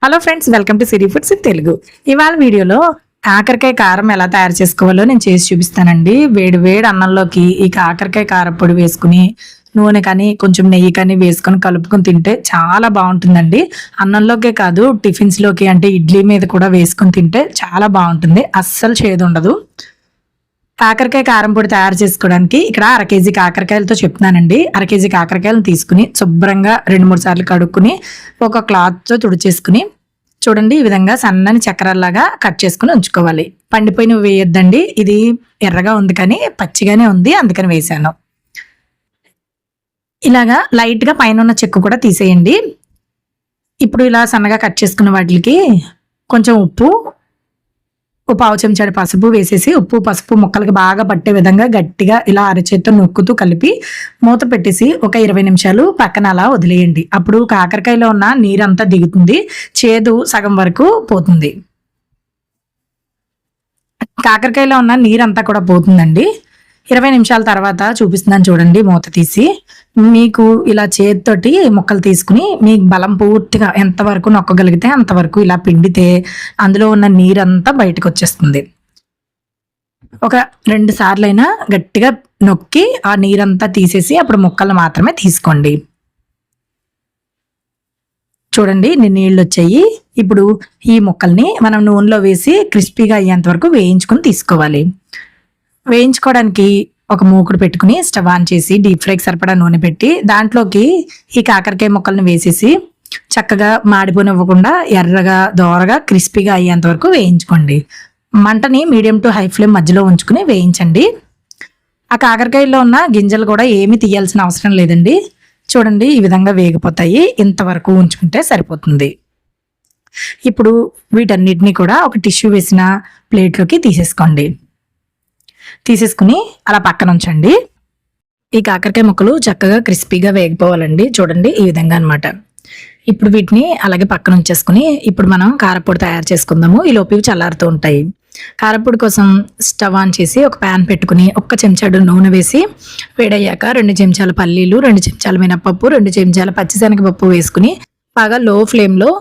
Hello friends, welcome to Siri foods in Telugu. ఇవాళ వీడియోలో కాకరకాయ కారం ఎలా తయారు చేసుకోవాలో నేను చేసి చూపిస్తానండి. వేడి వేడి అన్నంలోకి ఈ కాకరకాయ కారపొడి వేసుకుని నూనె కానీ కొంచెం నెయ్యి కానీ వేసుకొని కలుపుకొని తింటే చాలా బాగుంటుందండి. అన్నంలోకే కాదు, టిఫిన్స్లోకి అంటే ఇడ్లీ మీద కూడా వేసుకొని తింటే చాలా బాగుంటుంది. అస్సలు చేదు ఉండదు. కాకరకాయ కారం పొడి తయారు చేసుకోవడానికి ఇక్కడ 1/2 కేజీ కాకరకాయలతో చెప్తున్నానండి. 1/2 కేజీ కాకరకాయలను తీసుకుని శుభ్రంగా 2-3 సార్లు కడుక్కుని ఒక క్లాత్తో తుడిచేసుకుని చూడండి, ఈ విధంగా సన్నని చక్రాల్లాగా కట్ చేసుకుని ఉంచుకోవాలి. పండిపోయినవి వేయొద్దండి, ఇది ఎర్రగా ఉంది కానీ పచ్చిగానే ఉంది, అందుకని వేసాను. ఇలాగా లైట్గా పైన ఉన్న చెక్కు కూడా తీసేయండి. ఇప్పుడు ఇలా సన్నగా కట్ చేసుకున్న వాటికి కొంచెం ఉప్పు, 1/4 చెంచాడు పసుపు వేసేసి ఉప్పు పసుపు ముక్కలకి బాగా పట్టే విధంగా గట్టిగా ఇలా అరచేత్తో నొక్కుతూ కలిపి మూత పెట్టేసి ఒక 20 నిమిషాలు పక్కన అలా వదిలేయండి. అప్పుడు కాకరకాయలో ఉన్న నీరంతా దిగుతుంది, చేదు సగం వరకు పోతుంది. కాకరకాయలో ఉన్న నీరంతా కూడా పోతుందండి. 20 నిమిషాల తర్వాత చూపిస్తున్నాను చూడండి. మూత తీసి మీకు ఇలా చేతితోటి ముక్కలు తీసుకుని మీకు బలం పూర్తిగా ఎంతవరకు నొక్కగలిగితే అంతవరకు ఇలా పిండితే అందులో ఉన్న నీరంతా బయటకు వచ్చేస్తుంది. ఒక 2 సార్లైనా గట్టిగా నొక్కి ఆ నీరంతా తీసేసి అప్పుడు ముక్కలు మాత్రమే తీసుకోండి. చూడండి, నీళ్ళు వచ్చాయి. ఇప్పుడు ఈ ముక్కల్ని మనం నూనెలో వేసి క్రిస్పీగా అయ్యేంత వరకు వేయించుకొని తీసుకోవాలి. వేయించుకోవడానికి ఒక మూకుడు పెట్టుకుని స్టవ్ ఆన్ చేసి డీప్ ఫ్రైకి సరిపడా నూనె పెట్టి దాంట్లోకి ఈ కాకరకాయ ముక్కలను వేసేసి చక్కగా మాడిపోనివ్వకుండా ఎర్రగా దోరగా క్రిస్పీగా అయ్యేంత వరకు వేయించుకోండి. మంటని మీడియం టు హై ఫ్లేమ్ మధ్యలో ఉంచుకుని వేయించండి. ఆ కాకరకాయలో ఉన్న గింజలు కూడా ఏమీ తీయాల్సిన అవసరం లేదండి. చూడండి, ఈ విధంగా వేగిపోతాయి. ఇంతవరకు ఉంచుకుంటే సరిపోతుంది. ఇప్పుడు వీటన్నిటిని కూడా ఒక టిష్యూ వేసిన ప్లేట్లోకి తీసేసుకుని అలా పక్కన ఉంచండి. ఈ కాకరకాయ ముక్కలు చక్కగా క్రిస్పీగా వేగిపోవాలండి. చూడండి, ఈ విధంగా అనమాట. ఇప్పుడు వీటిని అలాగే పక్కన ఉంచేసుకుని ఇప్పుడు మనం కారపొడి తయారు చేసుకుందాము. ఈ లోపు చల్లారుతూ ఉంటాయి. కారపొడి కోసం స్టవ్ ఆన్ చేసి ఒక ప్యాన్ పెట్టుకుని 1 చెంచాడు నూనె వేసి వేడయ్యాక 2 చెంచాల పల్లీలు, 2 చెంచాల మినపప్పు, 2 చెంచాల పచ్చిశనగపప్పు వేసుకుని బాగా లో ఫ్లేమ్లో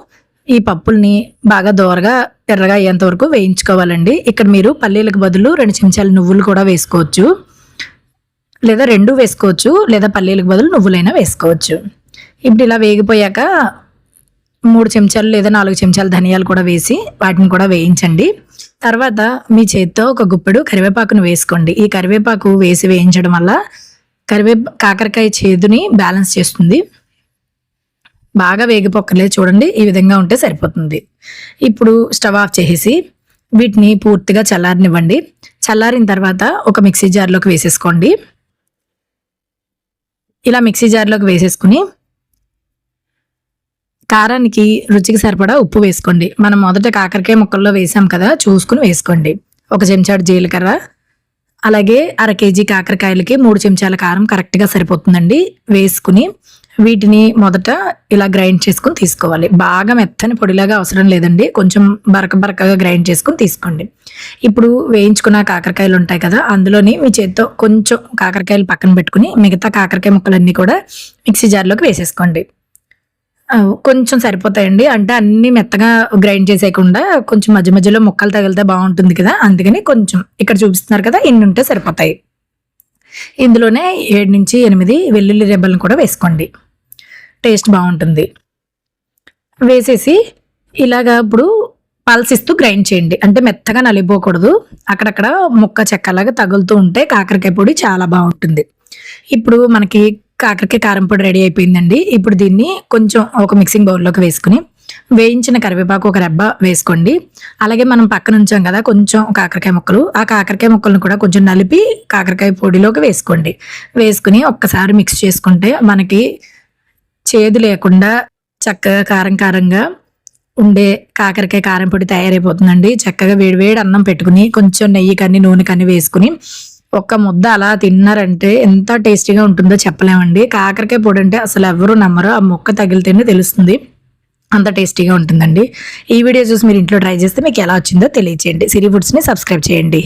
ఈ పప్పుల్ని బాగా దోరగా ఎర్రగా అయ్యేంత వరకు వేయించుకోవాలండి. ఇక్కడ మీరు పల్లీలకు బదులు 2 చెంచాల నువ్వులు కూడా వేసుకోవచ్చు, లేదా 2 వేసుకోవచ్చు, లేదా పల్లీలకు బదులు నువ్వులైనా వేసుకోవచ్చు. ఇప్పుడు ఇలా వేగిపోయాక 3 చెంచాలు లేదా 4 చెంచాల ధనియాలు కూడా వేసి వాటిని కూడా వేయించండి. తర్వాత మీ చేత్తో ఒక గుప్పెడు కరివేపాకును వేసుకోండి. ఈ కరివేపాకు వేసి వేయించడం వల్ల కాకరకాయ చేదుని బ్యాలెన్స్ చేస్తుంది. బాగా వేగిపోక్కర్లేదు, చూడండి, ఈ విధంగా ఉంటే సరిపోతుంది. ఇప్పుడు స్టవ్ ఆఫ్ చేసేసి వీటిని పూర్తిగా చల్లారనివ్వండి. చల్లారిన తర్వాత ఒక మిక్సీ జార్లోకి వేసేసుకోండి. ఇలా మిక్సీ జార్లోకి వేసేసుకుని కారానికి రుచికి సరిపడా ఉప్పు వేసుకోండి. మనం మొదట కాకరకాయ ముక్కల్లో వేసాం కదా, చూసుకుని వేసుకోండి. 1 చెంచాడు జీలకర్ర, అలాగే 1/2 కేజీ కాకరకాయలకి 3 చెంచాల కారం కరెక్ట్గా సరిపోతుందండి. వేసుకుని వీటిని మొదట ఇలా గ్రైండ్ చేసుకుని తీసుకోవాలి. బాగా మెత్తని పొడిలాగా అవసరం లేదండి, కొంచెం బరకగా గ్రైండ్ చేసుకుని తీసుకోండి. ఇప్పుడు వేయించుకున్న కాకరకాయలు ఉంటాయి కదా, అందులోని మీ చేత్తో కొంచెం కాకరకాయలు పక్కన పెట్టుకుని మిగతా కాకరకాయ ముక్కలన్నీ కూడా మిక్సీ జార్లోకి వేసేసుకోండి. కొంచెం సరిపోతాయండి, అంటే అన్ని మెత్తగా గ్రైండ్ చేసేయకుండా కొంచెం మధ్య మధ్యలో ముక్కలు తగిలితే బాగుంటుంది కదా, అందుకని కొంచెం ఇక్కడ చూపిస్తున్నారు కదా, ఇన్ని ఉంటే సరిపోతాయి. ఇందులోనే 7 నుంచి 8 వెల్లుల్లి రెబ్బలను కూడా వేసుకోండి, టేస్ట్ బాగుంటుంది. వేసేసి ఇలాగా ఇప్పుడు పల్సిస్తూ గ్రైండ్ చేయండి, అంటే మెత్తగా నలిపోకూడదు. అక్కడక్కడ ముక్క చెక్కలాగా తగులుతూ ఉంటే కాకరకాయ పొడి చాలా బాగుంటుంది. ఇప్పుడు మనకి కాకరకాయ కారం పొడి రెడీ అయిపోయిందండి. ఇప్పుడు దీన్ని కొంచెం ఒక మిక్సింగ్ బౌల్లోకి వేసుకుని వేయించిన కరివేపాకు 1 రెబ్బ వేసుకోండి. అలాగే మనం పక్కన ఉంచాం కదా కొంచెం కాకరకాయ ముక్కలు, ఆ కాకరకాయ ముక్కలను కూడా కొంచెం నలిపి కాకరకాయ పొడిలోకి వేసుకోండి. వేసుకుని ఒక్కసారి మిక్స్ చేసుకుంటే మనకి చేదు లేకుండా చక్కగా కారంగా ఉండే కాకరకాయ కారం పొడి తయారైపోతుందండి. చక్కగా వేడివేడి అన్నం పెట్టుకుని కొంచెం నెయ్యి కానీ నూనె కానీ వేసుకుని ఒక్క ముద్ద అలా తిన్నారంటే ఎంత టేస్టీగా ఉంటుందో చెప్పలేమండి. కాకరకాయ పొడి అంటే అసలు ఎవరు నమ్మరు, ఆ ముక్క తగిలితేనే తెలుస్తుంది, అంత టేస్టీగా ఉంటుందండి. ఈ వీడియో చూసి మీరు ఇంట్లో ట్రై చేస్తే మీకు ఎలా వచ్చిందో తెలియచేయండి. సిరి ఫుడ్స్ని సబ్స్క్రైబ్ చేయండి.